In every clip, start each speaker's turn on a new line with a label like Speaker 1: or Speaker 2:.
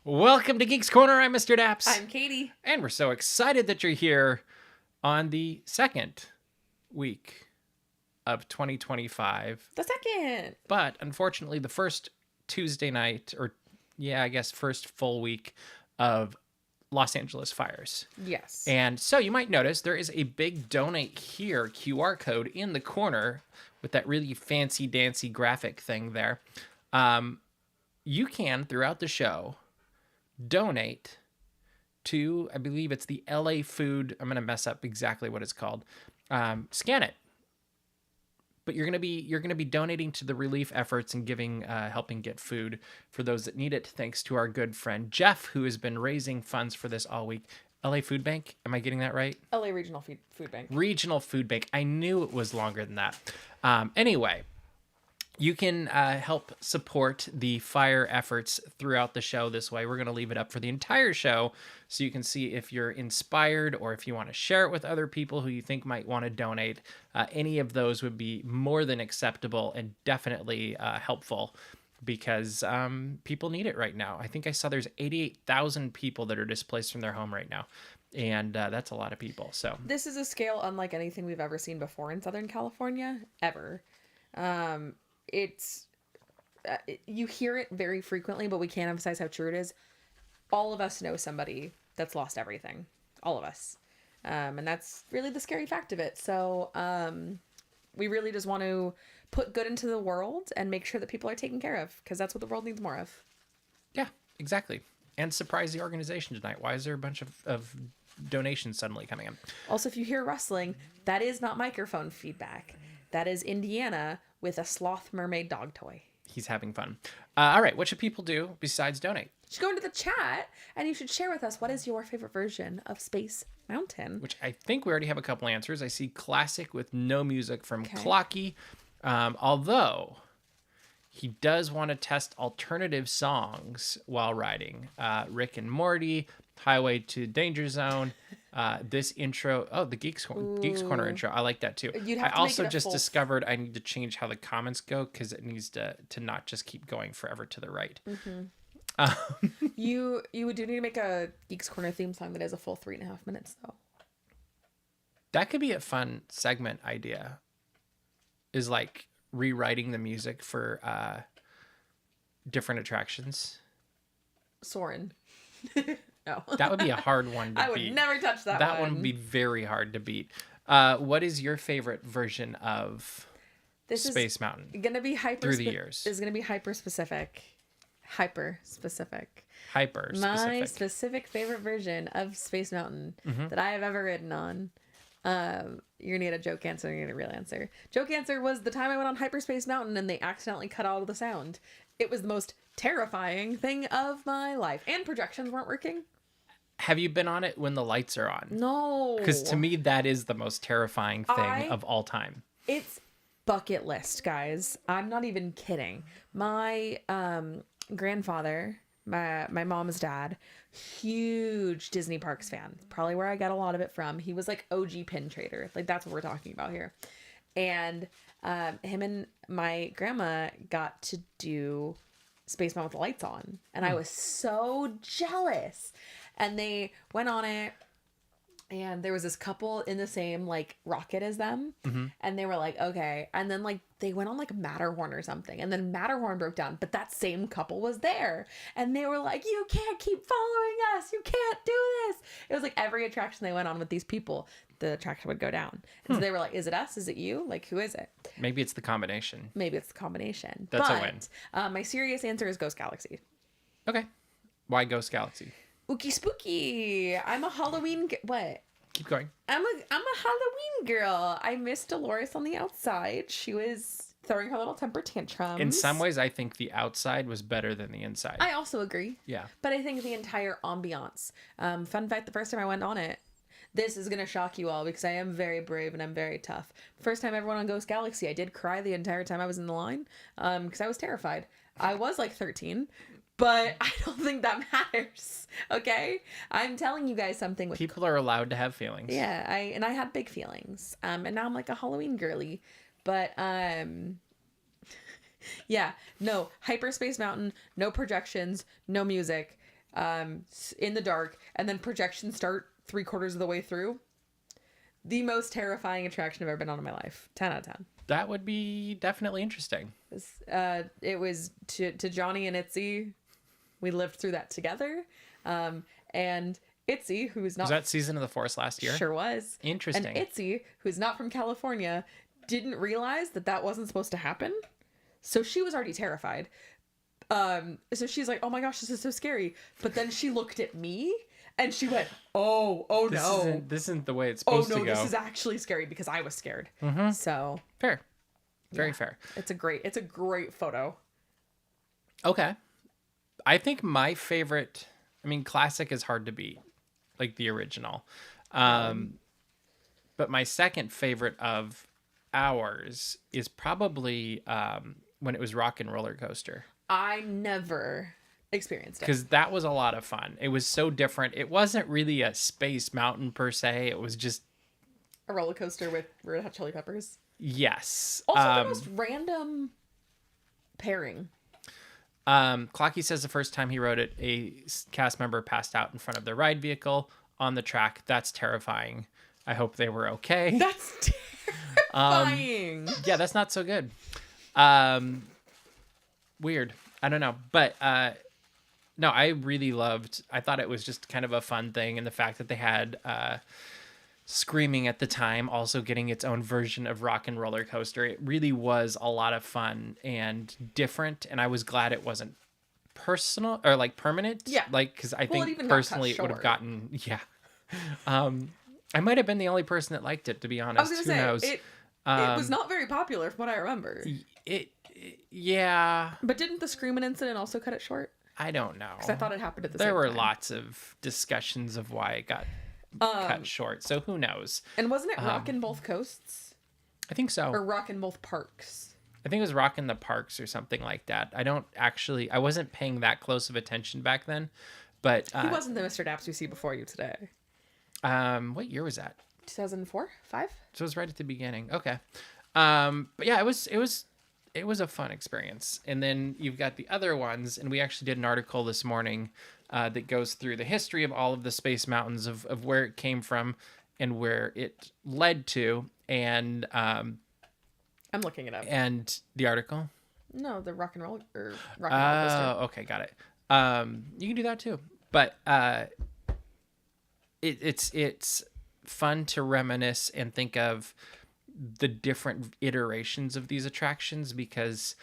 Speaker 1: Welcome to Geeks Corner. I'm Mr. Daps.
Speaker 2: I'm Katie.
Speaker 1: And we're so excited that you're here on the second week of 2025.
Speaker 2: The second.
Speaker 1: But unfortunately, the first Tuesday night, first full week of Los Angeles fires.
Speaker 2: Yes.
Speaker 1: And so you might notice there is a big donate here QR code in the corner with that really fancy dancy graphic thing there. You can, throughout the show, donate to, I believe it's the LA Food. I'm going to mess up exactly what it's called. Scan it. But you're going to be donating to the relief efforts and giving, helping get food for those that need it. Thanks to our good friend Jeff, who has been raising funds for this all week. LA Food Bank. Am I getting that right?
Speaker 2: LA Regional Food Bank.
Speaker 1: Regional Food Bank. I knew it was longer than that. Anyway, you can help support the fire efforts throughout the show this way. We're going to leave it up for the entire show so you can see if you're inspired or if you want to share it with other people who you think might want to donate. Any of those would be more than acceptable and definitely helpful because people need it right now. I think I saw there's 88,000 people that are displaced from their home right now. And that's a lot of people. So
Speaker 2: this is a scale unlike anything we've ever seen before in Southern California, ever. It's you hear it very frequently, but we can't emphasize how true it is. All of us know somebody that's lost everything. All of us. And that's really the scary fact of it. So we really just want to put good into the world and make sure that people are taken care of because that's what the world needs more of.
Speaker 1: Yeah, exactly. And surprise the organization tonight. Why is there a bunch of donations suddenly coming in?
Speaker 2: Also, if you hear rustling, that is not microphone feedback. That is Indiana with a sloth mermaid dog toy.
Speaker 1: He's having fun. All right, what should people do besides donate?
Speaker 2: You should go into the chat and you should share with us what is your favorite version of Space Mountain.
Speaker 1: Which I think we already have a couple answers. I see classic with no music from Clocky. Although he does want to test alternative songs while riding. Rick and Morty, Highway to Danger Zone. This intro, the Geeks Corner intro. I like that too. I also just discovered I need to change how the comments go because it needs to not just keep going forever to the right.
Speaker 2: Mm-hmm. You do need to make a Geeks Corner theme song that is a full 3.5 minutes though.
Speaker 1: That could be a fun segment idea. Is like rewriting the music for different attractions.
Speaker 2: Soren. No.
Speaker 1: That would be a hard one to beat.
Speaker 2: I would never touch that one.
Speaker 1: That one would be very hard to beat. What is your favorite version of Space Mountain?
Speaker 2: Gonna be
Speaker 1: through the years.
Speaker 2: It's gonna be hyper specific.
Speaker 1: My
Speaker 2: specific favorite version of Space Mountain that I have ever ridden on. You're gonna get a joke answer and you're gonna get a real answer. Joke answer was the time I went on Hyperspace Mountain and they accidentally cut out all the sound. It was the most terrifying thing of my life. And projections weren't working.
Speaker 1: Have you been on it when the lights are on?
Speaker 2: No.
Speaker 1: Because to me, that is the most terrifying thing of all time.
Speaker 2: It's bucket list, guys. I'm not even kidding. My grandfather, my mom's dad, huge Disney Parks fan. Probably where I got a lot of it from. He was like OG pin trader. Like that's what we're talking about here. And him and my grandma got to do Space Mountain with the lights on. And I was so jealous. And they went on it. And there was this couple in the same like rocket as them. Mm-hmm. And they were like, okay. And then like they went on like Matterhorn or something. And then Matterhorn broke down. But that same couple was there. And they were like, you can't keep following us. You can't do this. It was like every attraction they went on with these people, the attraction would go down. And so they were like, is it us? Is it you? Like, who is it?
Speaker 1: Maybe it's the combination.
Speaker 2: That's
Speaker 1: a win.
Speaker 2: My serious answer is Ghost Galaxy.
Speaker 1: Okay. Why Ghost Galaxy?
Speaker 2: Ookie spooky. I'm a Halloween... What?
Speaker 1: Keep going.
Speaker 2: I'm a Halloween girl. I miss Dolores on the outside. She was throwing her little temper tantrums.
Speaker 1: In some ways, I think the outside was better than the inside.
Speaker 2: I also agree.
Speaker 1: Yeah.
Speaker 2: But I think the entire ambiance. Fun fact, the first time I went on it, this is going to shock you all because I am very brave and I'm very tough. First time I ever went on Ghost Galaxy, I did cry the entire time I was in the line because I was terrified. I was like 13. But I don't think that matters, okay? I'm telling you guys something.
Speaker 1: People are allowed to have feelings.
Speaker 2: Yeah, I had big feelings. And now I'm like a Halloween girly. But, yeah, no, Hyperspace Mountain, no projections, no music. in the dark, and then projections start 3/4 of the way through. The most terrifying attraction I've ever been on in my life. 10 out of 10.
Speaker 1: That would be definitely interesting.
Speaker 2: It was to Johnny and Itzy. We lived through that together. And Itzy, who's not...
Speaker 1: Was that Season of the Force last year?
Speaker 2: Sure was.
Speaker 1: Interesting.
Speaker 2: And Itzy, who's not from California, didn't realize that wasn't supposed to happen. So she was already terrified. So she's like, oh my gosh, this is so scary. But then she looked at me and she went, oh no.
Speaker 1: This isn't the way it's supposed to go.
Speaker 2: This is actually scary because I was scared. So
Speaker 1: fair. Very fair.
Speaker 2: It's a great photo.
Speaker 1: Okay. I think my favorite, I mean, classic is hard to beat, like the original. But my second favorite of ours is probably when it was Rock and Roller Coaster.
Speaker 2: I never experienced it.
Speaker 1: Because that was a lot of fun. It was so different. It wasn't really a Space Mountain per se. It was just
Speaker 2: a roller coaster with Red Hot Chili Peppers.
Speaker 1: Yes.
Speaker 2: Also the most random pairing.
Speaker 1: Clocky says the first time he rode it, a cast member passed out in front of the ride vehicle on the track. That's terrifying. I hope they were okay.
Speaker 2: That's terrifying.
Speaker 1: Yeah, that's not so good. Weird. I don't know. But no, I really I thought it was just kind of a fun thing. And the fact that they had Screaming at the time also getting its own version of Rock and Roller Coaster. It really was a lot of fun and different. And I was glad it wasn't personal or like permanent.
Speaker 2: Yeah.
Speaker 1: Like, because I think personally it would have gotten, yeah. I might have been the only person that liked it, to be honest.
Speaker 2: I was going to say,
Speaker 1: knows?
Speaker 2: it was not very popular from what I remember.
Speaker 1: Yeah.
Speaker 2: But didn't the Screaming incident also cut it short?
Speaker 1: I don't know.
Speaker 2: Because I thought it happened at the same
Speaker 1: time. There were
Speaker 2: time.
Speaker 1: lots of discussions of why it got cut short, so who knows?
Speaker 2: And wasn't it Rockin' Both Coasts?
Speaker 1: I think so.
Speaker 2: Or Rockin' Both Parks?
Speaker 1: I think it was Rockin' the Parks or something like that. I wasn't paying that close of attention back then, but...
Speaker 2: he wasn't the Mr. Daps we see before you today.
Speaker 1: What year was that?
Speaker 2: 2004? 5?
Speaker 1: So it was right at the beginning. Okay. But yeah, it was a fun experience. And then you've got the other ones, and we actually did an article this morning that goes through the history of all of the Space Mountains, of where it came from and where it led to. And
Speaker 2: I'm looking it up.
Speaker 1: And the article?
Speaker 2: No, the Rock and Roll or Rock and Roll Coaster.
Speaker 1: Oh, okay, got it. You can do that too. But it's fun to reminisce and think of the different iterations of these attractions, because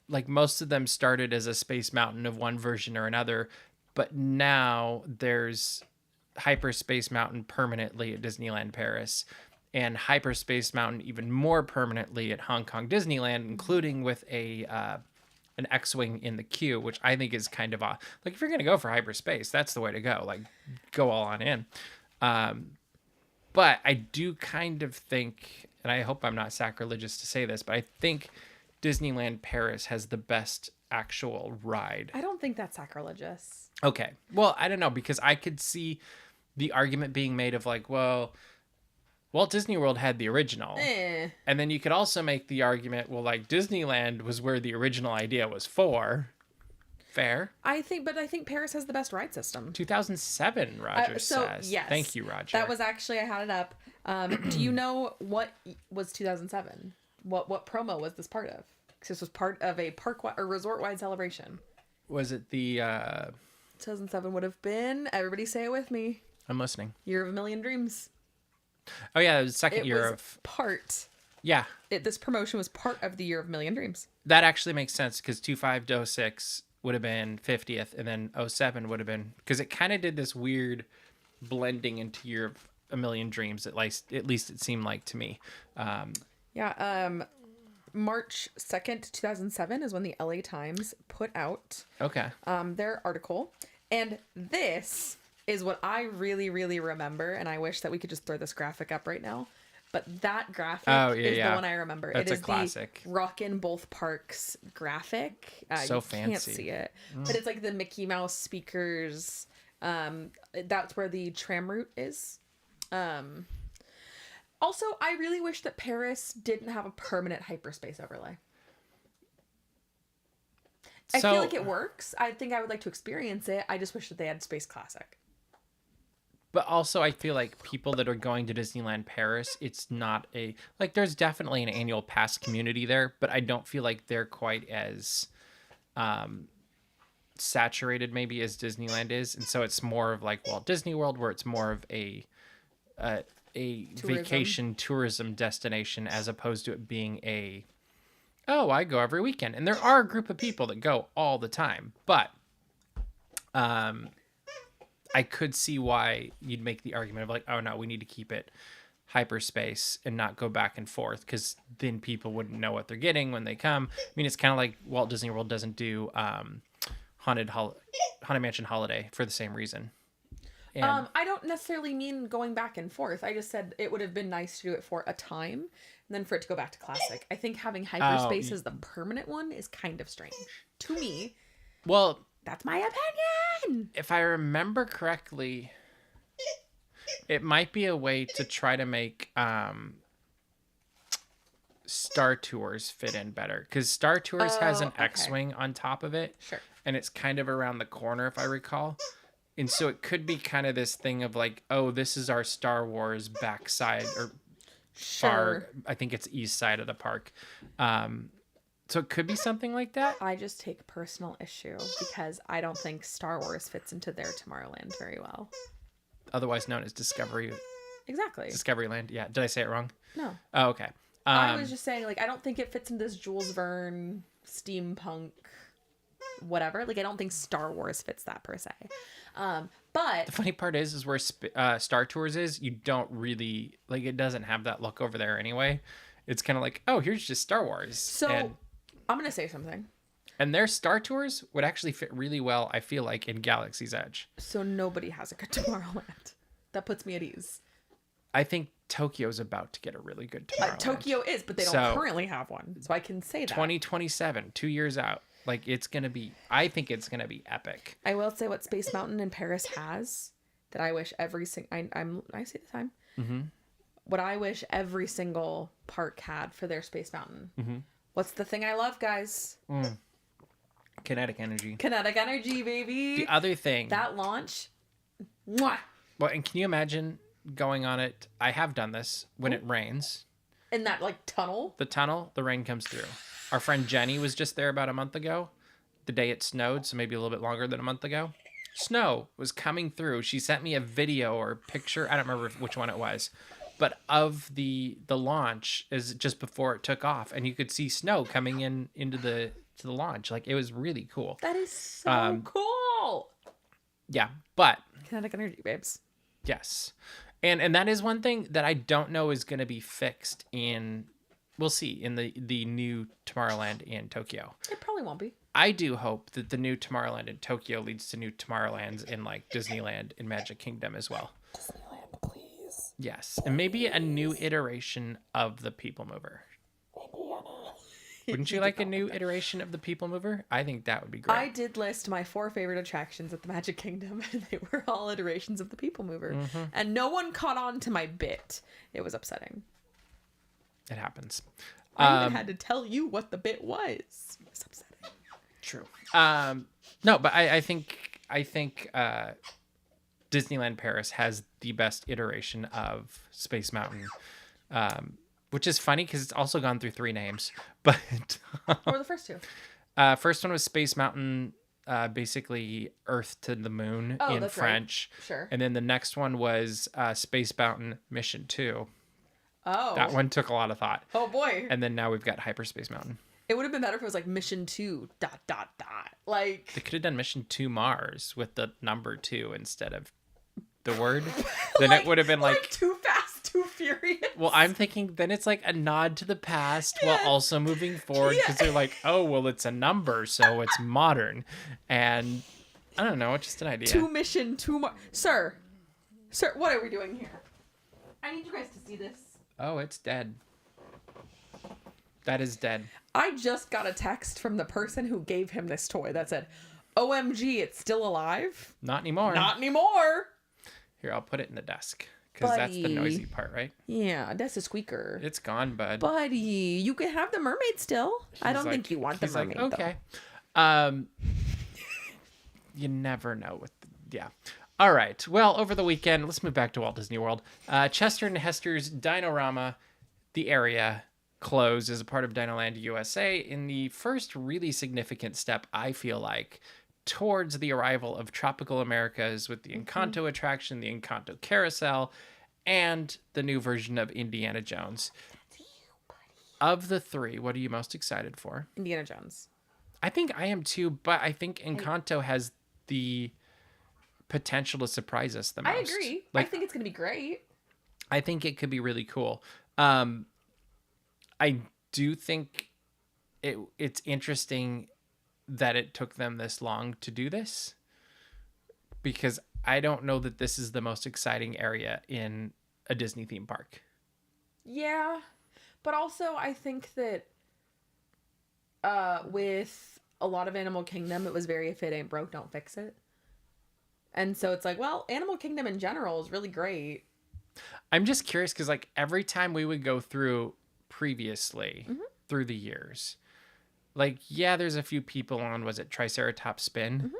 Speaker 1: like most of them started as a Space Mountain of one version or another, but now there's Hyperspace Mountain permanently at Disneyland Paris and Hyperspace Mountain even more permanently at Hong Kong Disneyland, including with an X-Wing in the queue, which I think is kind of like, if you're going to go for hyperspace, that's the way to go. Like, go all on in. But I do kind of think, and I hope I'm not sacrilegious to say this, but I think Disneyland Paris has the best actual ride.
Speaker 2: I don't think that's sacrilegious.
Speaker 1: Okay. Well, I don't know, because I could see the argument being made of like, well, Walt Disney World had the original. And then you could also make the argument, well, like Disneyland was where the original idea was for. Fair.
Speaker 2: I think Paris has the best ride system.
Speaker 1: 2007, Roger says.
Speaker 2: Yes.
Speaker 1: Thank you, Roger.
Speaker 2: That was actually, I had it up. Do you know what was 2007? What promo was this part of? Because this was part of a resort-wide celebration.
Speaker 1: Was it the...
Speaker 2: 2007 would have been, everybody say it with me,
Speaker 1: I'm listening.
Speaker 2: Year of a Million Dreams.
Speaker 1: Oh, yeah, it was the second year of...
Speaker 2: part.
Speaker 1: Yeah.
Speaker 2: This promotion was part of the Year of a Million Dreams.
Speaker 1: That actually makes sense, because 25 to 06 would have been 50th, and then 07 would have been... Because it kind of did this weird blending into Year of a Million Dreams, at least it seemed like to me.
Speaker 2: March 2nd, 2007 is when the LA Times put out their article. And this is what I really, really remember. And I wish that we could just throw this graphic up right now. But that graphic is the one I remember.
Speaker 1: That's
Speaker 2: it is
Speaker 1: a classic.
Speaker 2: The Rockin' Both Parks graphic.
Speaker 1: So
Speaker 2: you
Speaker 1: fancy.
Speaker 2: Can't see it. But it's like the Mickey Mouse speakers. That's where the tram route is. Also, I really wish that Paris didn't have a permanent hyperspace overlay. I feel like it works. I think I would like to experience it. I just wish that they had Space Classic.
Speaker 1: But also, I feel like people that are going to Disneyland Paris, it's not like, there's definitely an annual pass community there, but I don't feel like they're quite as saturated maybe as Disneyland is. And so it's more of like Walt Disney World, where it's more of a vacation tourism destination, as opposed to it being I go every weekend. And there are a group of people that go all the time, but I could see why you'd make the argument of like, oh no, we need to keep it hyperspace and not go back and forth, because then people wouldn't know what they're getting when they come. I mean, it's kind of like Walt Disney World doesn't do Haunted Mansion Holiday for the same reason. And
Speaker 2: I don't necessarily mean going back and forth. I just said it would have been nice to do it for a time and then for it to go back to classic. I think having hyperspace as the permanent one is kind of strange to me.
Speaker 1: Well,
Speaker 2: that's my opinion.
Speaker 1: If I remember correctly, it might be a way to try to make Star Tours fit in better, because Star Tours has an X-wing on top of it.
Speaker 2: Sure.
Speaker 1: And it's kind of around the corner, if I recall. And so it could be kind of this thing of like, oh, this is our Star Wars backside, or far, I think it's east side of the park. So it could be something like that.
Speaker 2: I just take personal issue because I don't think Star Wars fits into their Tomorrowland very well.
Speaker 1: Otherwise known as Discovery.
Speaker 2: Exactly.
Speaker 1: Discoveryland. Yeah. Did I say it wrong?
Speaker 2: No.
Speaker 1: Oh, okay.
Speaker 2: I was just saying, like, I don't think it fits into this Jules Verne steampunk whatever. Like, I don't think Star Wars fits that per se. But
Speaker 1: the funny part is where Star Tours is, you don't really, like, it doesn't have that look over there anyway. It's kind of like, oh, here's just Star Wars.
Speaker 2: So I'm going to say something.
Speaker 1: And their Star Tours would actually fit really well, I feel like, in Galaxy's Edge.
Speaker 2: So nobody has a good Tomorrowland. That puts me at ease.
Speaker 1: I think Tokyo's about to get a really good Tomorrowland.
Speaker 2: Tokyo is, but they don't currently have one. So I can say that.
Speaker 1: 2027, 2 years out. Like, it's going to be, I think it's going to be epic.
Speaker 2: I will say what Space Mountain in Paris has that I wish every single, I say the time.
Speaker 1: Mm-hmm.
Speaker 2: What I wish every single park had for their Space Mountain.
Speaker 1: Mm-hmm.
Speaker 2: What's the thing I love, guys?
Speaker 1: Kinetic energy.
Speaker 2: Kinetic energy, baby.
Speaker 1: The other thing.
Speaker 2: That launch. Mwah!
Speaker 1: Well, and can you imagine going on it? I have done this when it rains.
Speaker 2: In that, like, tunnel?
Speaker 1: The tunnel, the rain comes through. Our friend Jenny was just there about a month ago. The day it snowed, so maybe a little bit longer than a month ago. Snow was coming through. She sent me a video or picture. I don't remember which one it was. But of the launch is just before it took off. And you could see snow coming into the launch. Like, it was really cool.
Speaker 2: That is so cool.
Speaker 1: Yeah, but
Speaker 2: kinetic energy, babes.
Speaker 1: Yes. And that is one thing that I don't know is going to be fixed in, we'll see, in the new Tomorrowland in Tokyo.
Speaker 2: It probably won't be.
Speaker 1: I do hope that the new Tomorrowland in Tokyo leads to new Tomorrowlands in, like, Disneyland and Magic Kingdom as well.
Speaker 2: Disneyland, please.
Speaker 1: Yes. And maybe a new iteration of the People Mover. Wouldn't you like a new iteration of the People Mover? I think that would be great.
Speaker 2: I did list my 4 favorite attractions at the Magic Kingdom, and they were all iterations of the People Mover. Mm-hmm. And no one caught on to my bit. It was upsetting.
Speaker 1: It happens.
Speaker 2: I even had to tell you what the bit was. It was upsetting.
Speaker 1: True. No, but I think Disneyland Paris has the best iteration of Space Mountain. Which is funny because it's also gone through 3 names. But
Speaker 2: what were the first 2?
Speaker 1: First one was Space Mountain, basically Earth to the Moon in French.
Speaker 2: Right. Sure.
Speaker 1: And then the next one was Space Mountain Mission 2.
Speaker 2: Oh.
Speaker 1: That one took a lot of thought.
Speaker 2: Oh, boy.
Speaker 1: And then now we've got Hyperspace Mountain.
Speaker 2: It would have been better if it was like Mission 2, ... Like,
Speaker 1: they could have done Mission 2 Mars with the number 2 instead of the word. Then
Speaker 2: like,
Speaker 1: it would have been like
Speaker 2: Too Fast, Too Furious.
Speaker 1: Well, I'm thinking then it's like a nod to the past while also moving forward, because they're like, oh, well, it's a number, so it's modern. And I don't know, it's just an idea.
Speaker 2: 2 Mission, 2 Mars. Sir, what are we doing here? I need you guys to see this.
Speaker 1: Oh, it's dead. That is dead.
Speaker 2: I just got a text from the person who gave him this toy that said, OMG, it's still alive?
Speaker 1: Not anymore.
Speaker 2: Not anymore.
Speaker 1: Here, I'll put it in the desk, because that's the noisy part, right?
Speaker 2: Yeah, that's a squeaker.
Speaker 1: It's gone, bud.
Speaker 2: Buddy, you can have the mermaid still. I don't think you want the mermaid,
Speaker 1: okay. Um, you never know with yeah. All right. Well, over the weekend, let's move back to Walt Disney World. Chester and Hester's Dinorama, the area, closed as a part of DinoLand USA in the first really significant step, I feel like, towards the arrival of Tropical Americas with the Encanto attraction, the Encanto Carousel, and the new version of Indiana Jones. Of the three, what are you most excited for?
Speaker 2: Indiana Jones.
Speaker 1: I think I am too, but I think Encanto has the potential to surprise us the most.
Speaker 2: I agree. I think it's going to be great.
Speaker 1: I think it could be really cool. I do think it's interesting that it took them this long to do this, because I don't know that this is the most exciting area in a Disney theme park.
Speaker 2: Yeah, but also I think that with a lot of Animal Kingdom, it was very if it ain't broke, don't fix it. And so it's like, well, Animal Kingdom in general is really great.
Speaker 1: I'm just curious because like every time we would go through previously through the years, like, yeah, there's a few people on, was it Triceratops Spin?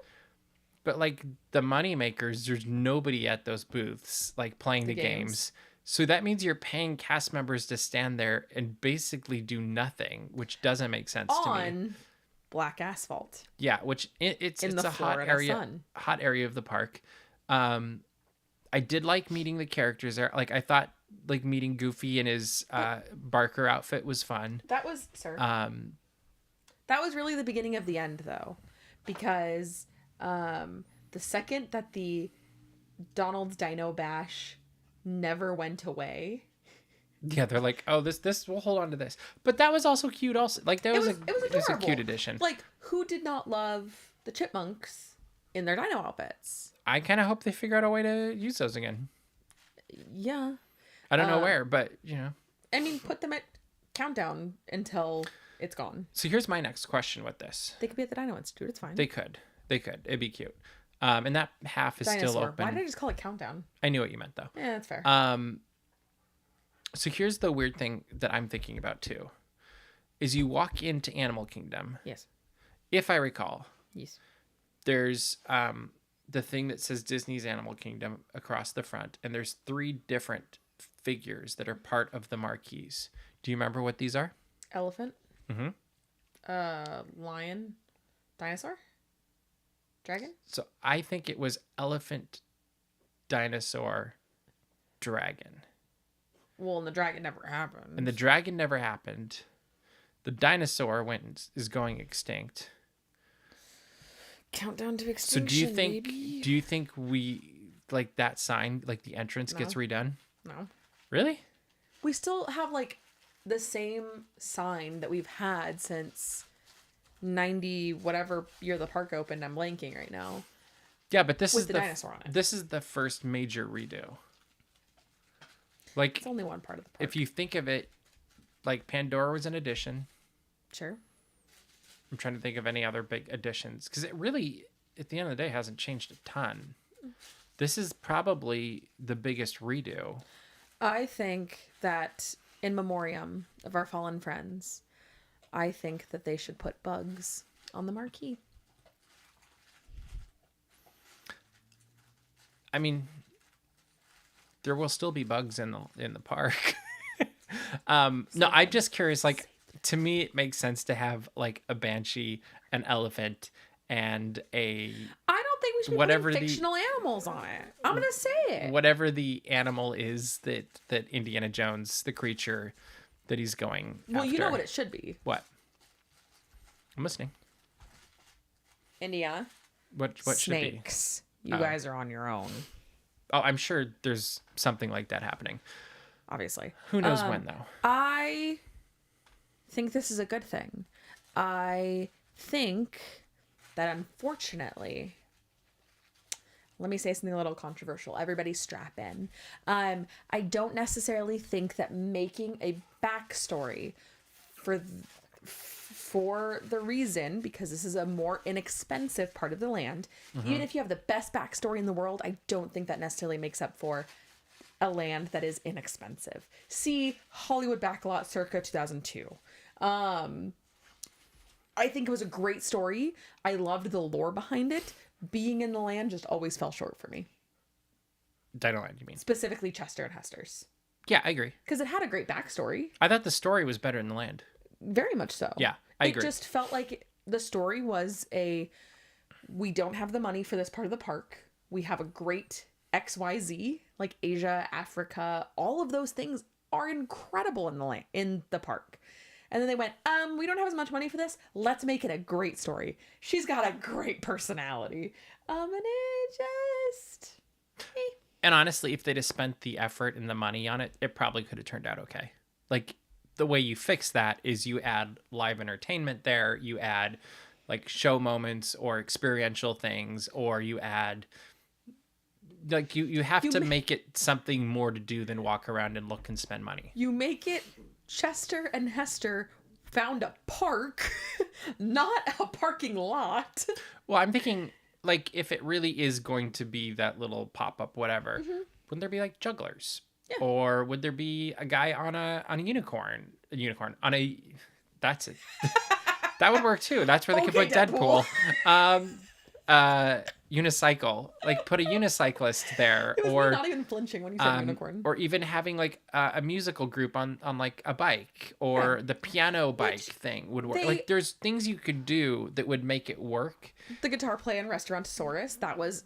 Speaker 1: But like the money makers, there's nobody at those booths like playing the games. So that means you're paying cast members to stand there and basically do nothing, which doesn't make sense to me.
Speaker 2: On black asphalt.
Speaker 1: Yeah, which it's a hot area of the park. I did like meeting the characters there. Like I thought like meeting Goofy in his Barker outfit was fun.
Speaker 2: That was that was really the beginning of the end though, because the second that the Donald's Dino Bash never went away.
Speaker 1: Yeah, they're like, oh, this we'll hold on to this. But that was also cute. Also, like that was a cute addition.
Speaker 2: Like, who did not love the chipmunks in their dino outfits?
Speaker 1: I kind of hope they figure out a way to use those again.
Speaker 2: Yeah,
Speaker 1: I don't know where, but you know.
Speaker 2: I mean, put them at Countdown until it's gone.
Speaker 1: So here's my next question with this.
Speaker 2: They could be at the Dino Institute. It's fine.
Speaker 1: They could. It'd be cute. And that half is
Speaker 2: Dinosaur.
Speaker 1: still open.
Speaker 2: Why did I just call it Countdown?
Speaker 1: I knew what you meant though.
Speaker 2: Yeah, that's fair.
Speaker 1: So here's the weird thing that I'm thinking about too, is you walk into Animal Kingdom.
Speaker 2: Yes.
Speaker 1: If I recall.
Speaker 2: Yes.
Speaker 1: There's the thing that says Disney's Animal Kingdom across the front, and there's 3 different figures that are part of the marquees. Do you remember what these are?
Speaker 2: Elephant.
Speaker 1: Mm-hmm.
Speaker 2: Lion. Dinosaur. Dragon.
Speaker 1: So I think it was elephant, dinosaur, dragon.
Speaker 2: Well, and the dragon never happened.
Speaker 1: And the dragon never happened. The dinosaur is going extinct.
Speaker 2: Countdown to extinction.
Speaker 1: So do you think we like that sign, like the entrance gets redone?
Speaker 2: No.
Speaker 1: Really?
Speaker 2: We still have like the same sign that we've had since 90 whatever year the park opened. I'm blanking right now.
Speaker 1: Yeah, but this is
Speaker 2: the dinosaur on it.
Speaker 1: This is the first major redo. Like,
Speaker 2: it's only one part of the park.
Speaker 1: If you think of it, like Pandora was an addition.
Speaker 2: Sure.
Speaker 1: I'm trying to think of any other big additions because it really, at the end of the day, hasn't changed a ton. This is probably the biggest redo.
Speaker 2: I think that in memoriam of our fallen friends, I think that they should put bugs on the marquee.
Speaker 1: I mean, there will still be bugs in the park. No, I'm just curious. Like, to me, it makes sense to have like a banshee, an elephant, and a.
Speaker 2: I don't think we should be putting fictional animals on it. I'm gonna say it.
Speaker 1: Whatever the animal is that Indiana Jones, the creature that he's going.
Speaker 2: Well,
Speaker 1: after.
Speaker 2: You know what it should be.
Speaker 1: What? I'm listening.
Speaker 2: Indiana.
Speaker 1: What
Speaker 2: Snakes.
Speaker 1: should it be?
Speaker 2: You guys are on your own.
Speaker 1: Oh, I'm sure there's something like that happening.
Speaker 2: Obviously.
Speaker 1: Who knows when, though?
Speaker 2: I think this is a good thing. I think that unfortunately, let me say something a little controversial. Everybody strap in. I don't necessarily think that making a backstory for the reason, because this is a more inexpensive part of the land, even if you have the best backstory in the world, I don't think that necessarily makes up for a land that is inexpensive. See Hollywood Backlot circa 2002. I think it was a great story. I loved the lore behind it. Being in the land just always fell short for me.
Speaker 1: DinoLand, you mean?
Speaker 2: Specifically Chester and Hester's.
Speaker 1: Yeah, I agree.
Speaker 2: Because it had a great backstory.
Speaker 1: I thought the story was better in the land.
Speaker 2: Very much so.
Speaker 1: Yeah, I agree.
Speaker 2: It just felt like the story was we don't have the money for this part of the park. We have a great XYZ, like Asia, Africa, all of those things are incredible in the park. And then they went, we don't have as much money for this. Let's make it a great story. She's got a great personality. And it just...
Speaker 1: And honestly, if they'd have spent the effort and the money on it, it probably could have turned out okay. Like, the way you fix that is you add live entertainment there, you add like show moments or experiential things, or you add like you have to make it something more to do than walk around and look and spend money.
Speaker 2: You make it Chester and Hester found a park, not a parking lot.
Speaker 1: Well, I'm thinking like if it really is going to be that little pop-up whatever, wouldn't there be like jugglers? Yeah. Or would there be a guy on a unicorn on a that's it. That would work too. That's where they could put Deadpool. Unicycle. Like put a unicyclist there.
Speaker 2: It was
Speaker 1: or
Speaker 2: not even flinching when you said unicorn.
Speaker 1: Or even having like a musical group on like a bike, or the piano bike thing would work. Like there's things you could do that would make it work.
Speaker 2: The guitar play in Restaurantosaurus, that was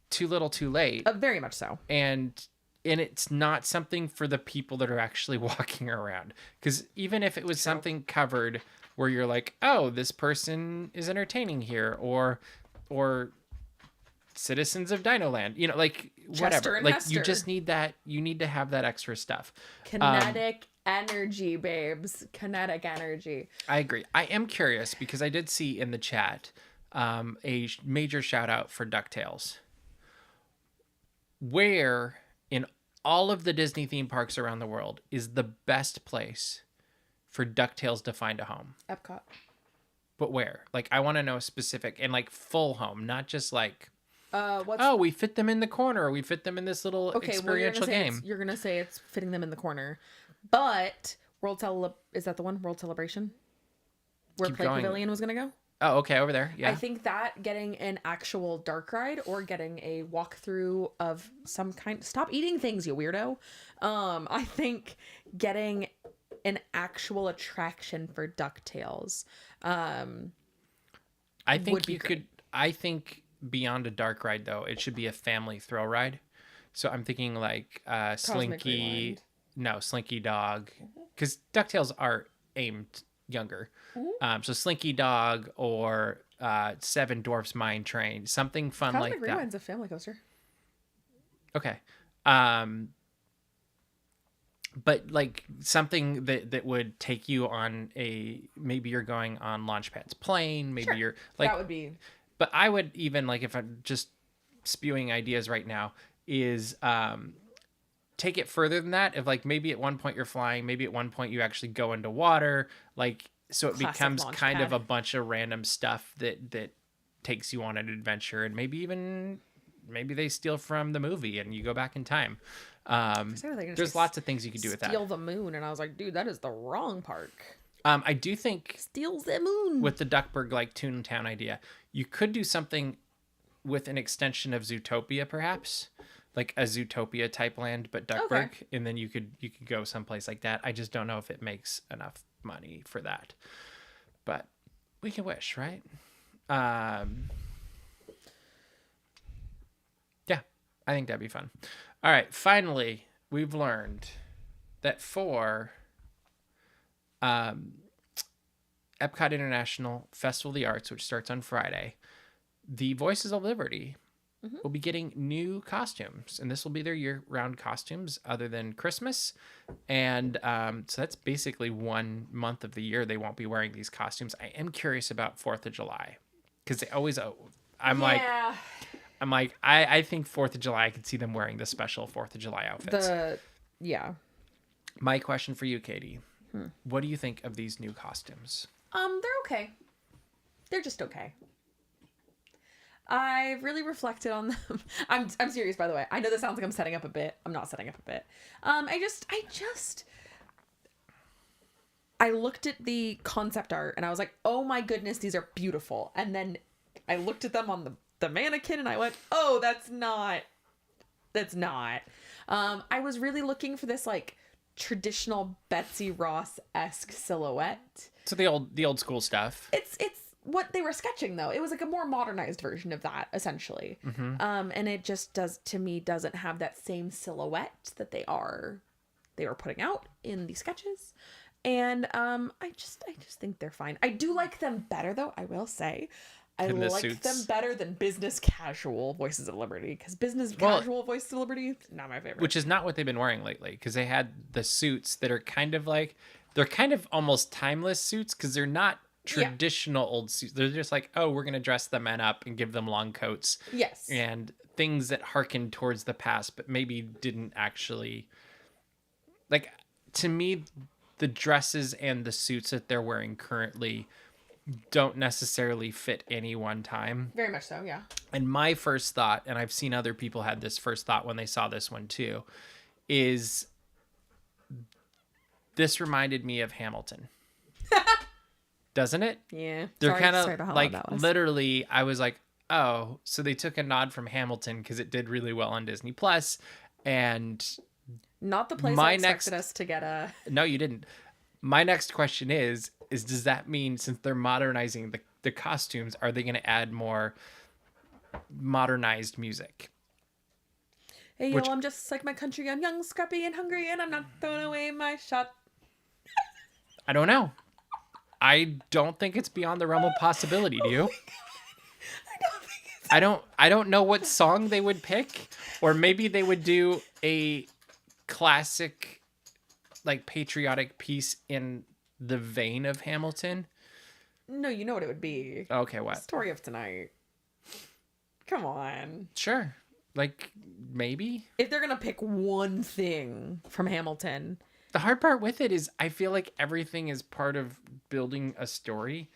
Speaker 1: too little too late.
Speaker 2: Very much so.
Speaker 1: And it's not something for the people that are actually walking around. Because even if it was something covered where you're like, oh, this person is entertaining here, or citizens of DinoLand, you know, like whatever. Like Hester. You just need that. You need to have that extra stuff.
Speaker 2: Kinetic energy, babes. Kinetic energy.
Speaker 1: I agree. I am curious because I did see in the chat a major shout out for DuckTales. Where in all of the Disney theme parks around the world is the best place for DuckTales to find a home?
Speaker 2: Epcot.
Speaker 1: But where? Like, I want to know specific and like full home, not just like, we fit them in the corner. We fit them in this little experiential game.
Speaker 2: You're going to say it's fitting them in the corner. But is that the one? World Celebration? Where Play Pavilion was going to go?
Speaker 1: Oh, okay, over there. Yeah.
Speaker 2: I think that getting an actual dark ride or getting a walkthrough of some kind. Stop eating things, you weirdo. I think getting an actual attraction for DuckTales.
Speaker 1: I think you could. I think beyond a dark ride though, it should be a family thrill ride. So I'm thinking like Slinky. No, Slinky Dog, because DuckTales are aimed younger. So Slinky Dog or Seven Dwarfs Mine Train, something fun
Speaker 2: Cosmic
Speaker 1: like that.
Speaker 2: Rewind's a family coaster.
Speaker 1: Okay. But like something that would take you on maybe you're going on Launchpad's plane, maybe you're like
Speaker 2: that would be.
Speaker 1: But I would even like, if I'm just spewing ideas right now, is take it further than that. If like maybe at one point you're flying, maybe at one point you actually go into water, like so it becomes kind of a bunch of random stuff that takes you on an adventure, and maybe they steal from the movie and you go back in time. There's lots of things you could do with that.
Speaker 2: Steal the moon, and I was like, dude, that is the wrong park.
Speaker 1: I do think
Speaker 2: steals the moon
Speaker 1: with the Duckburg like Toontown idea. You could do something with an extension of Zootopia, perhaps like a Zootopia type land, but Duckburg, and then you could go someplace like that. I just don't know if it makes enough money for that, but we can wish, right? Yeah, I think that'd be fun. All right, finally, we've learned that for Epcot International Festival of the Arts, which starts on Friday, the Voices of Liberty will be getting new costumes, and this will be their year-round costumes other than Christmas. And so that's basically 1 month of the year they won't be wearing these costumes. I am curious about 4th of July because they always I think 4th of July I could see them wearing the special 4th of July outfits. My question for you, Katie, what do you think of these new costumes?
Speaker 2: They're okay. They're just okay. I've really reflected on them. I'm serious, by the way. I know this sounds like I'm setting up a bit. I'm not setting up a bit. I looked at the concept art and I was like, oh my goodness, these are beautiful. And then I looked at them on the mannequin and I went, oh, that's not. I was really looking for this like traditional Betsy Ross-esque silhouette.
Speaker 1: So the old school stuff.
Speaker 2: It's what they were sketching though. It was like a more modernized version of that essentially. And it just doesn't have that same silhouette that they were putting out in the sketches. And I just think they're fine. I do like them better though, I will say. I like them better than business casual Voices of Liberty, because casual Voices of Liberty, not my favorite.
Speaker 1: Which is not what they've been wearing lately, because they had the suits that are kind of like, they're kind of almost timeless suits, because they're not traditional old suits. They're just like, oh, we're going to dress the men up and give them long coats.
Speaker 2: Yes.
Speaker 1: And things that harken towards the past, but maybe didn't actually, like, to me, the dresses and the suits that they're wearing currently don't necessarily fit any one time.
Speaker 2: Very much so, yeah.
Speaker 1: And my first thought, and I've seen other people had this first thought when they saw this one too, is this reminded me of Hamilton. Doesn't it?
Speaker 2: Yeah.
Speaker 1: They're kind of like, literally, I was like, oh, so they took a nod from Hamilton because it did really well on Disney Plus, and
Speaker 2: not the place I expected us to get a...
Speaker 1: No, you didn't. My next question is does that mean, since they're modernizing the costumes, are they going to add more modernized music?
Speaker 2: Hey, yo, I'm just like my country. I'm young, scrappy, and hungry, and I'm not throwing away my shot.
Speaker 1: I don't know. I don't think it's beyond the realm of possibility. Do you? I don't know what song they would pick, or maybe they would do a classic, like, patriotic piece in the vein of Hamilton.
Speaker 2: No, you know what it would be.
Speaker 1: Okay, what?
Speaker 2: Story of Tonight. Come on.
Speaker 1: Sure. Like, maybe.
Speaker 2: If they're gonna pick one thing from Hamilton.
Speaker 1: The hard part with it is I feel like everything is part of building a story,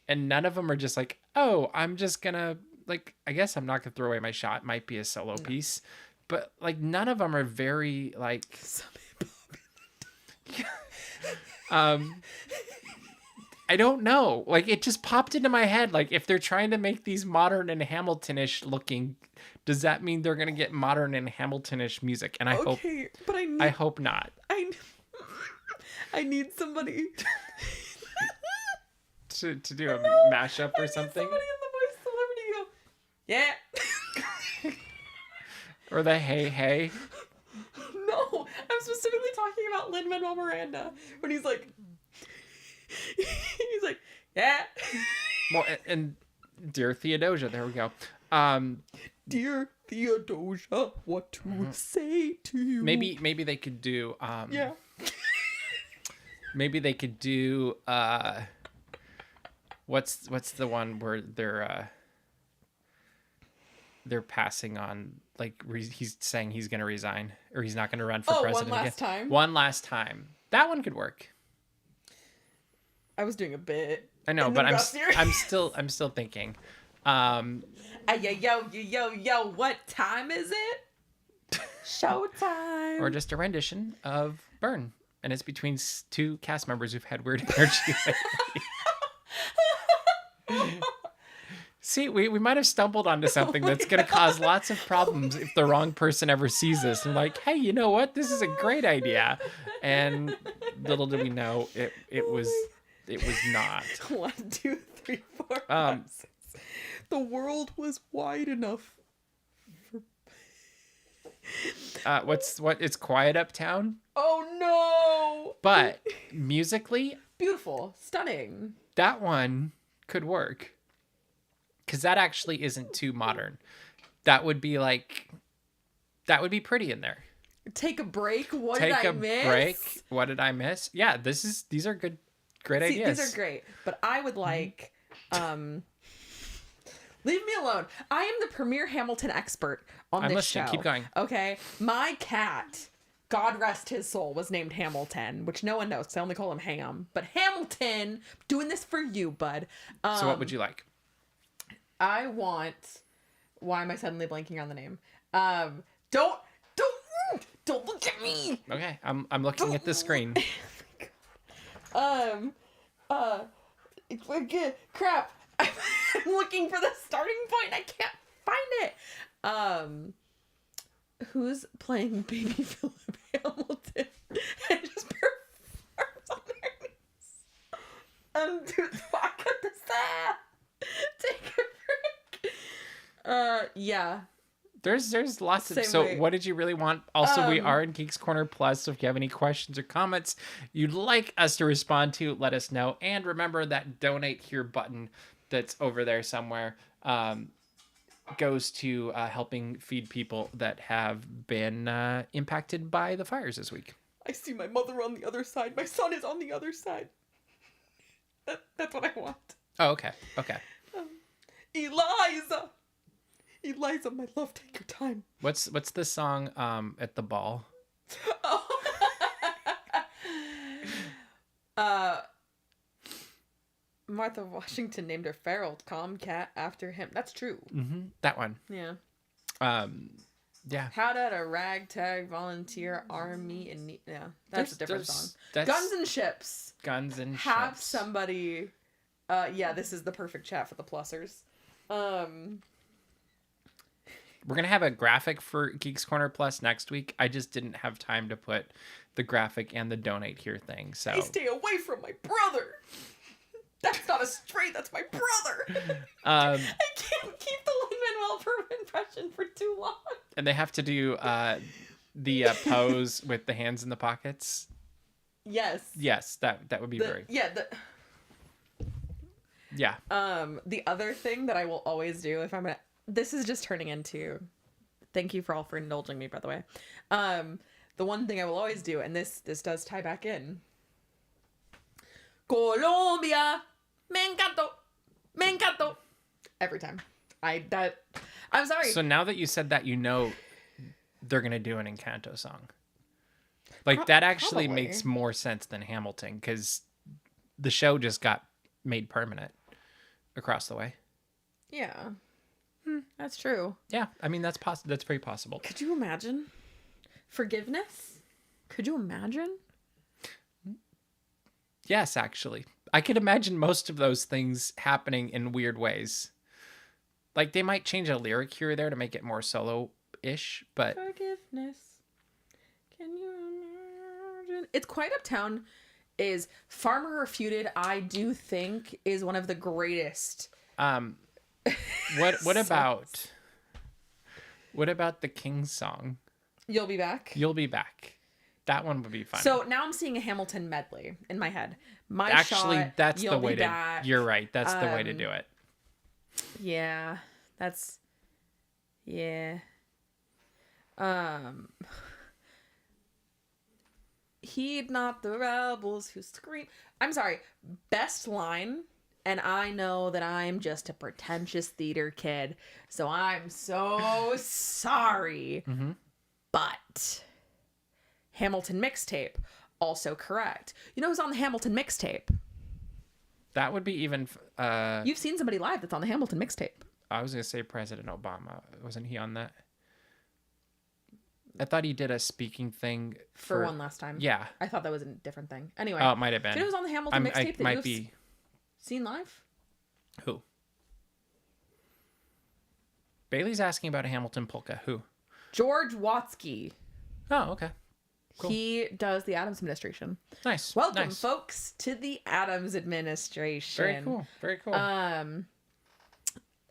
Speaker 1: and none of them are just like, oh, I'm just gonna, like, I guess I'm not gonna throw away my shot. It might be a solo piece, but like none of them are very like. I don't know. Like, it just popped into my head. Like, if they're trying to make these modern and Hamiltonish looking, does that mean they're gonna get modern and Hamiltonish music? And I hope not.
Speaker 2: I need somebody
Speaker 1: to do a mashup or something.
Speaker 2: Somebody in the Voice of Liberty go, yeah.
Speaker 1: Or the hey hey.
Speaker 2: No, I'm specifically talking about Lin-Manuel Miranda when he's like, yeah.
Speaker 1: Well, and Dear Theodosia, there we go.
Speaker 2: Dear Theodosia, what to say to you?
Speaker 1: Maybe they could do
Speaker 2: yeah.
Speaker 1: Maybe they could do what's the one where they're passing on, like, he's saying he's going to resign, or he's not going to run for president again. One last time. That one could work.
Speaker 2: I was doing a bit.
Speaker 1: I know, but I'm still thinking.
Speaker 2: Yo, what time is it? Showtime.
Speaker 1: Or just a rendition of Burn, and it's between two cast members who've had weird energy lately. See, we might have stumbled onto something that's going to cause lots of problems if the wrong person ever sees this and like, hey, you know what? This is a great idea. And little did we know it was not.
Speaker 2: 1, 2, 3, 4, 5, 6. The world was wide enough.
Speaker 1: It's quiet uptown.
Speaker 2: Oh no!
Speaker 1: But musically,
Speaker 2: beautiful, stunning.
Speaker 1: That one could work. Because that actually isn't too modern. That would be pretty in there.
Speaker 2: Take a break. What did I miss?
Speaker 1: Yeah, these are great ideas.
Speaker 2: These are great. But I would like, leave me alone. I am the premier Hamilton expert on this show.
Speaker 1: Keep going.
Speaker 2: Okay. My cat, God rest his soul, was named Hamilton, which no one knows because I only call him Ham. But Hamilton, doing this for you, bud.
Speaker 1: So what would you like?
Speaker 2: I want. Why am I suddenly blanking on the name? Don't look at me.
Speaker 1: Okay, I'm looking at the screen.
Speaker 2: Um, uh, crap. I'm looking for the starting point. I can't find it. Who's playing Baby Philip Hamilton and just performs on their knees? Dude, fuck this take a break. Yeah.
Speaker 1: There's lots of
Speaker 2: Same
Speaker 1: so
Speaker 2: way.
Speaker 1: what did you really want? Also, we are in Geeks Corner Plus, so if you have any questions or comments you'd like us to respond to, let us know. And remember that donate here button that's over there somewhere goes to helping feed people that have been impacted by the fires this week.
Speaker 2: I see my mother on the other side. My son is on the other side. That's what I want.
Speaker 1: Oh, okay.
Speaker 2: Eliza, my love, take your time.
Speaker 1: What's the song at the ball?
Speaker 2: Martha Washington named her feral tomcat after him. That's true.
Speaker 1: Mm-hmm. That one.
Speaker 2: Yeah.
Speaker 1: Yeah.
Speaker 2: How did a ragtag volunteer army in... Yeah, that's a different song.
Speaker 1: That's
Speaker 2: Guns and Ships.
Speaker 1: Guns and
Speaker 2: Have
Speaker 1: Ships.
Speaker 2: somebody... yeah, this is the perfect chat for the plussers.
Speaker 1: We're going to have a graphic for Geeks Corner Plus next week. I just didn't have time to put the graphic and the donate here thing. So
Speaker 2: Hey, stay away from my brother. That's not a stray, that's my brother. I can't keep the Lin-Manuel impression for too long.
Speaker 1: And they have to do the pose with the hands in the pockets.
Speaker 2: Yes.
Speaker 1: Yes, that would be very...
Speaker 2: Yeah,
Speaker 1: Yeah.
Speaker 2: the other thing that I will always do if I'm gonna... This is just turning into... Thank you for all for indulging me, by the way. The one thing I will always do, and this does tie back in. Colombia, me encanto. Every time. I'm sorry.
Speaker 1: So now that you said that, you know they're going to do an Encanto song. Like, that actually
Speaker 2: probably
Speaker 1: makes more sense than Hamilton, because the show just got made permanent across the way.
Speaker 2: Yeah. That's true.
Speaker 1: Yeah, I mean, that's very possible.
Speaker 2: Could you imagine? Forgiveness? Could you imagine?
Speaker 1: Yes, actually. I could imagine most of those things happening in weird ways. Like, they might change a lyric here or there to make it more solo-ish, but...
Speaker 2: Forgiveness. Can you imagine? It's Quite Uptown is Farmer Refuted, I do think, is one of the greatest.
Speaker 1: What about the King's song?
Speaker 2: You'll Be Back?
Speaker 1: You'll Be Back. That one would be fun.
Speaker 2: So now I'm seeing a Hamilton medley in my head.
Speaker 1: Actually,
Speaker 2: Shot,
Speaker 1: that's
Speaker 2: You'll
Speaker 1: the way
Speaker 2: Be Back.
Speaker 1: You're right. That's the way to do it.
Speaker 2: Yeah. That's... Yeah. Heed not the rebels who scream. I'm sorry. Best line, and I know that I'm just a pretentious theater kid, so I'm so sorry.
Speaker 1: Mm-hmm.
Speaker 2: But Hamilton mixtape, also correct. You know who's on the Hamilton mixtape?
Speaker 1: That would be even...
Speaker 2: You've seen somebody live that's on the Hamilton mixtape.
Speaker 1: I was going to say President Obama. Wasn't he on that? I thought he did a speaking thing
Speaker 2: for One Last Time.
Speaker 1: Yeah.
Speaker 2: I thought that was a different thing. Anyway.
Speaker 1: Oh, it might have been.
Speaker 2: Do you know who's on the Hamilton mixtape that
Speaker 1: might be...
Speaker 2: seen live?
Speaker 1: Who? Bailey's asking about a Hamilton polka. Who?
Speaker 2: George Watsky.
Speaker 1: Oh, okay. Cool.
Speaker 2: He does the Adams administration.
Speaker 1: Nice.
Speaker 2: Welcome,
Speaker 1: nice.
Speaker 2: folks, to the Adams administration.
Speaker 1: Very cool. Very cool.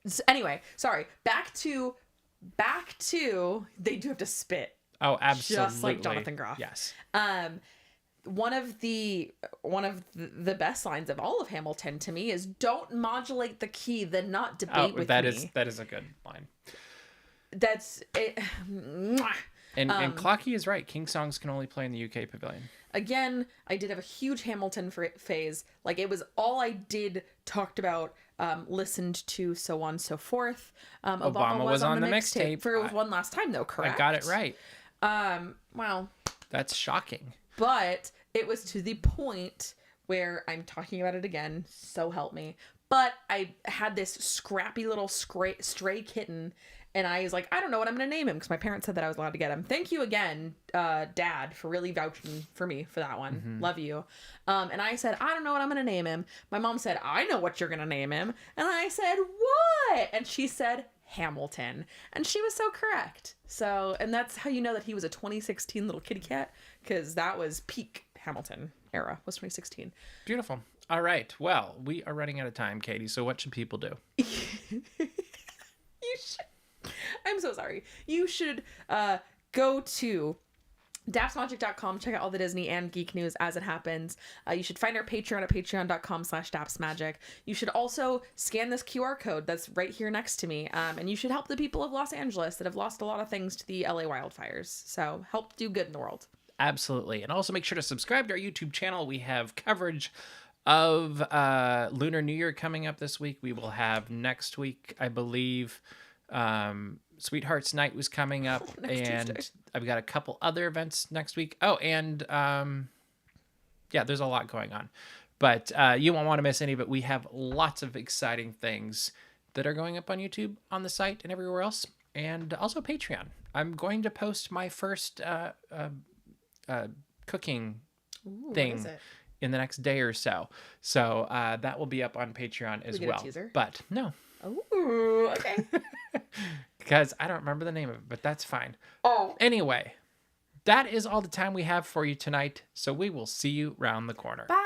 Speaker 2: So anyway, sorry. Back to. They do have to spit.
Speaker 1: Oh, absolutely.
Speaker 2: Just like Jonathan Groff.
Speaker 1: Yes.
Speaker 2: One of the best lines of all of Hamilton to me is "Don't modulate the key, then not debate with me."
Speaker 1: That is a good line.
Speaker 2: That's it.
Speaker 1: And Clocky is right. King songs can only play in the UK pavilion.
Speaker 2: Again, I did have a huge Hamilton phase. Like, it was all I did, talked about, listened to, so on and so forth. Obama was on the mixtape for One Last Time, though, correct?
Speaker 1: I got it right.
Speaker 2: Wow.
Speaker 1: That's shocking.
Speaker 2: But it was to the point where I'm talking about it again, so help me. But I had this scrappy little stray kitten, And I was like, I don't know what I'm going to name him because my parents said that I was allowed to get him. Thank you again, Dad, for really vouching for me for that one. Love you. And I said, I don't know what I'm going to name him. My mom said, I know what you're going to name him. And I said, what? And she said, Hamilton. And she was so correct. So, and that's how you know that he was a 2016 little kitty cat, because that was peak Hamilton era, was 2016.
Speaker 1: Beautiful. All right. Well, we are running out of time, Katie. So what should people do?
Speaker 2: You should. I'm so sorry. You should go to dapsmagic.com, check out all the Disney and geek news as it happens. You should find our Patreon at patreon.com/dapsmagic. You should also scan this QR code that's right here next to me. And you should help the people of Los Angeles that have lost a lot of things to the LA wildfires. So help do good in the world.
Speaker 1: Absolutely. And also make sure to subscribe to our YouTube channel. We have coverage of Lunar New Year coming up this week. We will have next week, I believe, Sweethearts Night was coming up, and
Speaker 2: Tuesday.
Speaker 1: I've got a couple other events next week. Oh, and yeah, there's a lot going on, but you won't want to miss any of it. We have lots of exciting things that are going up on YouTube, on the site, and everywhere else, and also Patreon. I'm going to post my first cooking
Speaker 2: Ooh,
Speaker 1: thing
Speaker 2: what is it?
Speaker 1: in the next day or so. So that will be up on Patreon as
Speaker 2: we get a
Speaker 1: well.
Speaker 2: teaser?
Speaker 1: But no,
Speaker 2: Ooh, okay.
Speaker 1: because I don't remember the name of it, but that's fine.
Speaker 2: Oh.
Speaker 1: Anyway, that is all the time we have for you tonight. So we will see you round the corner.
Speaker 2: Bye.